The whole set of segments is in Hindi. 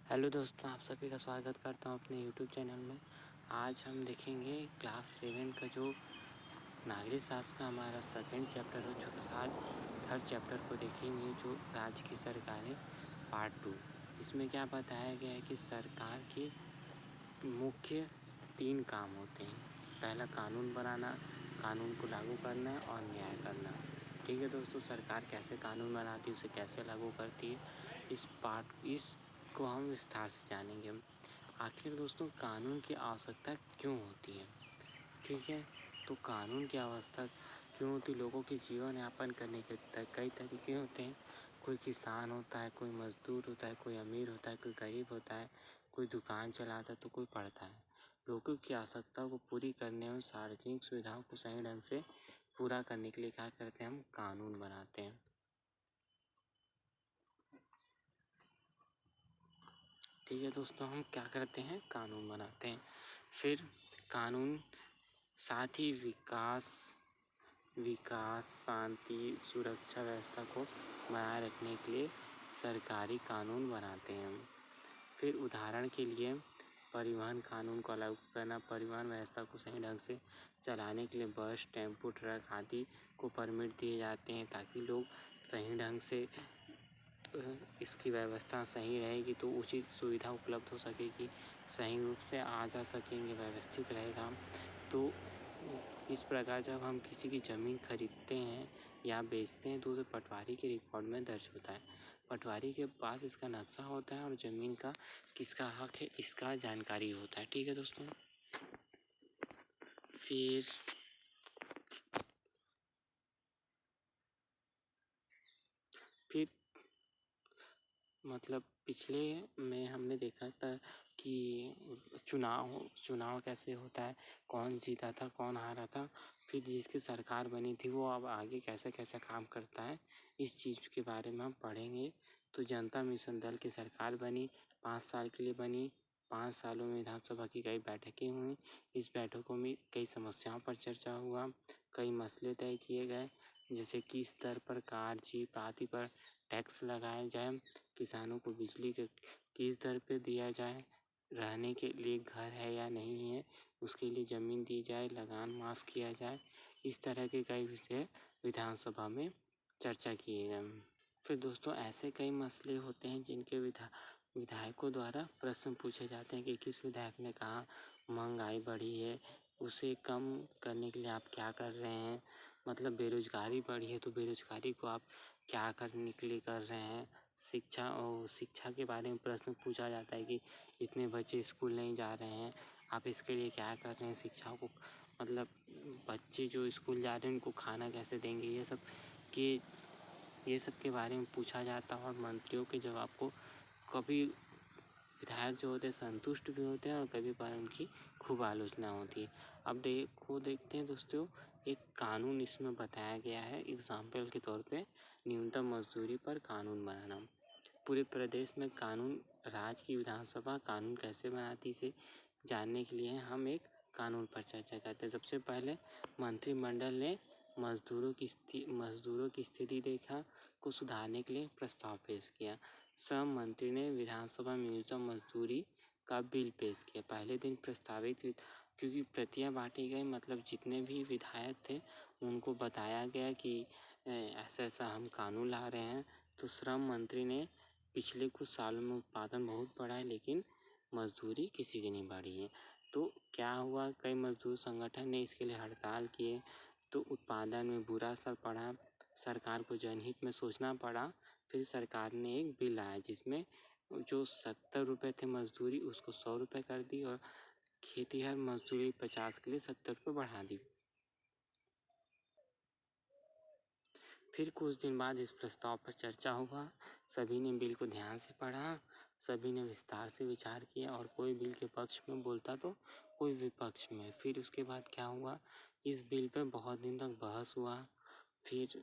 हेलो दोस्तों, आप सभी का स्वागत करता हूं अपने यूट्यूब चैनल में। आज हम देखेंगे क्लास 7 का जो नागरिक शास्त्र का हमारा सेकंड चैप्टर हो चुका है। आज थर्ड चैप्टर को देखेंगे जो राज्य की सरकारें पार्ट 2। इसमें क्या बताया गया है कि सरकार के मुख्य 3 काम होते हैं। पहला कानून बनाना, कानून को लागू करना और न्याय करना। ठीक है दोस्तों, सरकार कैसे कानून बनाती है, उसे कैसे लागू करती है, इसको हम विस्तार से जानेंगे। आखिर दोस्तों कानून की आवश्यकता क्यों होती है? ठीक है, तो कानून की आवश्यकता क्यों होती? लोगों के जीवन यापन करने के कई तरीके होते हैं। कोई किसान होता है, कोई मजदूर होता है, कोई अमीर होता है, कोई गरीब होता है, कोई दुकान चलाता है तो कोई पढ़ता है। लोगों की आवश्यकता को पूरी करने और सार्वजनिक सुविधाओं को सही ढंग से पूरा करने के लिए क्या करते हैं? हम कानून बनाते हैं। ठीक है दोस्तों, हम क्या करते हैं? कानून बनाते हैं। फिर कानून साथ ही विकास, शांति, सुरक्षा व्यवस्था को बनाए रखने के लिए सरकारी कानून बनाते हैं हम। फिर उदाहरण के लिए परिवहन कानून को लागू करना, परिवहन व्यवस्था को सही ढंग से चलाने के लिए बस, टेम्पो, ट्रक आदि को परमिट दिए जाते हैं ताकि लोग सही ढंग से इसकी व्यवस्था सही रहेगी तो उचित सुविधा उपलब्ध हो सकेगी, सही रूप से आ जा सकेंगे, व्यवस्थित रहेगा। तो इस प्रकार जब हम किसी की ज़मीन खरीदते हैं या बेचते हैं तो उसे पटवारी के रिकॉर्ड में दर्ज होता है। पटवारी के पास इसका नक्शा होता है और ज़मीन का किसका हक है इसका जानकारी होता है। ठीक है दोस्तों, फिर मतलब पिछले में हमने देखा था कि चुनाव कैसे होता है, कौन जीता था, कौन हारा था। फिर जिसकी सरकार बनी थी वो अब आगे कैसे कैसे काम करता है, इस चीज़ के बारे में हम पढ़ेंगे। तो जनता मिशन दल की सरकार बनी, 5 साल के लिए बनी। 5 सालों में विधानसभा की कई बैठकें हुई। इस बैठकों में कई समस्याओं पर चर्चा हुआ, कई मसले तय किए गए, जैसे किस स्तर पर कार, जीप आदि पर टैक्स लगाया जाए, किसानों को बिजली के किस दर पे दिया जाए, रहने के लिए घर है या नहीं है उसके लिए ज़मीन दी जाए, लगान माफ़ किया जाए। इस तरह के कई विषय विधानसभा में चर्चा किए गए। फिर दोस्तों ऐसे कई मसले होते हैं जिनके विधायकों द्वारा प्रश्न पूछे जाते हैं कि किस विधायक ने कहा महंगाई बढ़ी है, उसे कम करने के लिए आप क्या कर रहे हैं। मतलब बेरोजगारी बढ़ी है तो बेरोजगारी को आप क्या करने के लिए कर रहे हैं। शिक्षा के बारे में प्रश्न पूछा जाता है कि इतने बच्चे स्कूल नहीं जा रहे हैं, आप इसके लिए क्या कर रहे हैं। शिक्षा को मतलब बच्चे जो स्कूल जा रहे हैं उनको खाना कैसे देंगे, ये सब के बारे में पूछा जाता है। और मंत्रियों के जवाब को कभी विधायक जो होते हैं संतुष्ट भी होते हैं और कभी बार उनकी खूब आलोचना होती है। अब देखते हैं दोस्तों, एक कानून इसमें बताया गया है एग्जाम्पल के तौर पे, न्यूनतम मजदूरी पर कानून बनाना। पूरे प्रदेश में कानून, राज्य की विधानसभा कानून कैसे बनाती इसे जानने के लिए हम एक कानून पर चर्चा करते हैं। सबसे पहले मंत्रिमंडल ने मजदूरों की स्थिति देखा को सुधारने के लिए प्रस्ताव पेश किया। श्रम मंत्री ने विधानसभा में न्यूनतम मजदूरी का बिल पेश किया। पहले दिन प्रस्तावित क्योंकि प्रतियां बांटी गई, मतलब जितने भी विधायक थे उनको बताया गया कि ऐसा ऐसा हम कानून ला रहे हैं। तो श्रम मंत्री ने पिछले कुछ सालों में उत्पादन बहुत बढ़ा है लेकिन मजदूरी किसी की नहीं बढ़ी है। तो क्या हुआ, कई मजदूर संगठन ने इसके लिए हड़ताल किए तो उत्पादन में बुरा असर पड़ा। सरकार को जनहित में सोचना पड़ा। फिर सरकार ने एक बिल लाया जिसमें जो 70 रुपये थे मजदूरी उसको 100 रुपये कर दी और खेतिहर मजदूरी 50 के लिए 70 रुपये बढ़ा दी। फिर कुछ दिन बाद इस प्रस्ताव पर चर्चा हुआ, सभी ने बिल को ध्यान से पढ़ा, सभी ने विस्तार से विचार किया और कोई बिल के पक्ष में बोलता तो कोई विपक्ष में। फिर उसके बाद क्या हुआ, इस बिल पर बहुत दिन तक बहस हुआ। फिर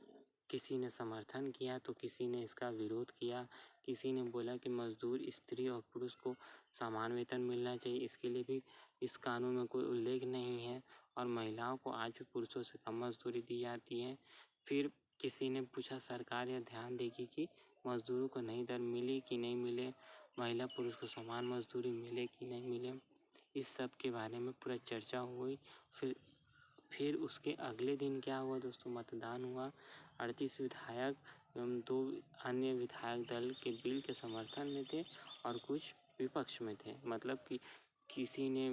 किसी ने समर्थन किया तो किसी ने इसका विरोध किया। किसी ने बोला कि मजदूर स्त्री और पुरुष को समान वेतन मिलना चाहिए, इसके लिए भी इस कानून में कोई उल्लेख नहीं है और महिलाओं को आज भी पुरुषों से कम मजदूरी दी जाती है। फिर किसी ने पूछा सरकार यह ध्यान देगी कि मजदूरों को नई दर मिली कि नहीं मिले, महिला पुरुष को समान मजदूरी मिले कि नहीं मिले, इस सब के बारे में पूरा चर्चा हुई। फिर उसके अगले दिन क्या हुआ दोस्तों, मतदान हुआ। 38 विधायक एवं 2 अन्य विधायक दल के बिल के समर्थन में थे और कुछ विपक्ष में थे। मतलब कि किसी ने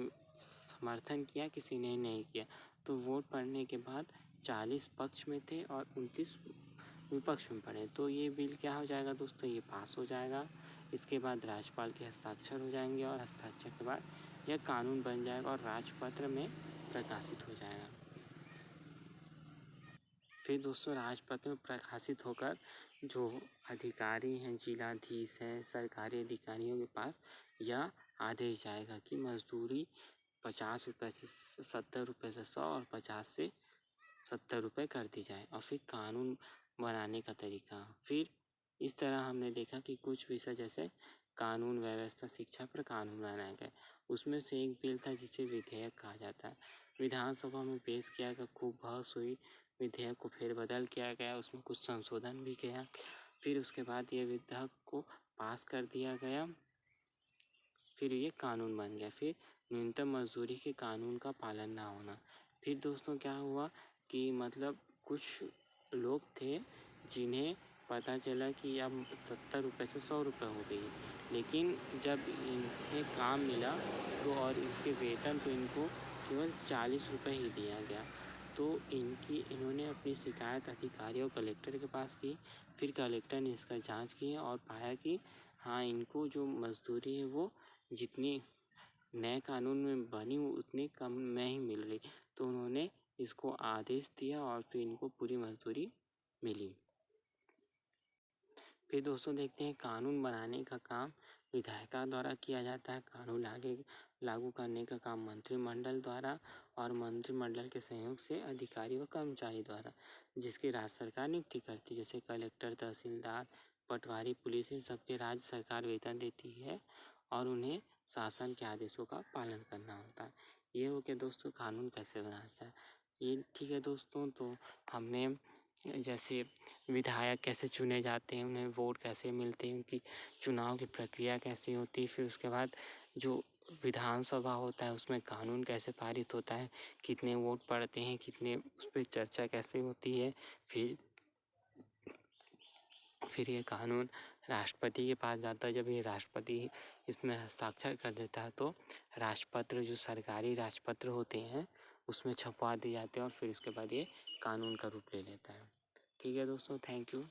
समर्थन किया, किसी ने नहीं किया। तो वोट पड़ने के बाद 40 पक्ष में थे और 29 विपक्ष में पड़े। तो ये बिल क्या हो जाएगा दोस्तों, ये पास हो जाएगा। इसके बाद राज्यपाल के हस्ताक्षर हो जाएंगे और हस्ताक्षर के बाद यह कानून बन जाएगा और राजपत्र में प्रकाशित हो जाएगा। फिर दोस्तों राजपत्र में प्रकाशित होकर जो अधिकारी हैं, जिलाधीश हैं, सरकारी अधिकारियों के पास यह आदेश जाएगा कि मजदूरी 50 रुपये से 70 रुपये से 100 और 50 से 70 रुपये कर दी जाए। और फिर कानून बनाने का तरीका, फिर इस तरह हमने देखा कि कुछ विषय जैसे कानून व्यवस्था, शिक्षा पर कानून बनाए गए। उसमें से एक बिल था जिसे विधेयक कहा जाता है। विधानसभा में पेश किया गया, खूब बहस हुई, विधेयक को फेरबदल किया गया, उसमें कुछ संशोधन भी किया। फिर उसके बाद ये विधेयक को पास कर दिया गया, फिर ये कानून बन गया। फिर न्यूनतम मजदूरी के कानून का पालन ना होना। फिर दोस्तों क्या हुआ कि मतलब कुछ लोग थे जिन्हें पता चला कि अब 70 रुपये से 100 रुपये हो गई, लेकिन जब इन्हें काम मिला तो और इनके वेतन तो इनको केवल 40 रुपये ही दिया गया। तो इन्होंने अपनी शिकायत अधिकारियों कलेक्टर के पास की। फिर कलेक्टर ने इसका जांच की और पाया कि हाँ, इनको जो मजदूरी है वो जितनी नए कानून में बनी उतनी कम में ही मिल रही। तो उन्होंने इसको आदेश दिया और फिर इनको पूरी मजदूरी मिली। फिर दोस्तों देखते हैं कानून बनाने का काम विधायिका द्वारा किया जाता है। कानून लागू करने का काम मंत्रिमंडल द्वारा और मंत्रिमंडल के सहयोग से अधिकारी व कर्मचारी द्वारा, जिसकी राज्य सरकार नियुक्ति करती है। जैसे कलेक्टर, तहसीलदार, पटवारी, पुलिस, इन सबके राज्य सरकार वेतन देती है और उन्हें शासन के आदेशों का पालन करना होता है। ये हो गया दोस्तों कानून कैसे बनाता है। ये ठीक है दोस्तों, तो हमने जैसे विधायक कैसे चुने जाते हैं, उन्हें वोट कैसे मिलते हैं, उनकी चुनाव की प्रक्रिया कैसे होती है, फिर उसके बाद जो विधानसभा होता है उसमें कानून कैसे पारित होता है, कितने वोट पड़ते हैं, कितने उस पर चर्चा कैसे होती है, फिर ये कानून राष्ट्रपति के पास जाता है। जब ये राष्ट्रपति इसमें हस्ताक्षर कर देता है तो राजपत्र, जो सरकारी राजपत्र होते हैं, उसमें छपवा दिए जाते हैं और फिर इसके बाद ये कानून का रूप ले लेता है। ठीक है दोस्तों, थैंक यू।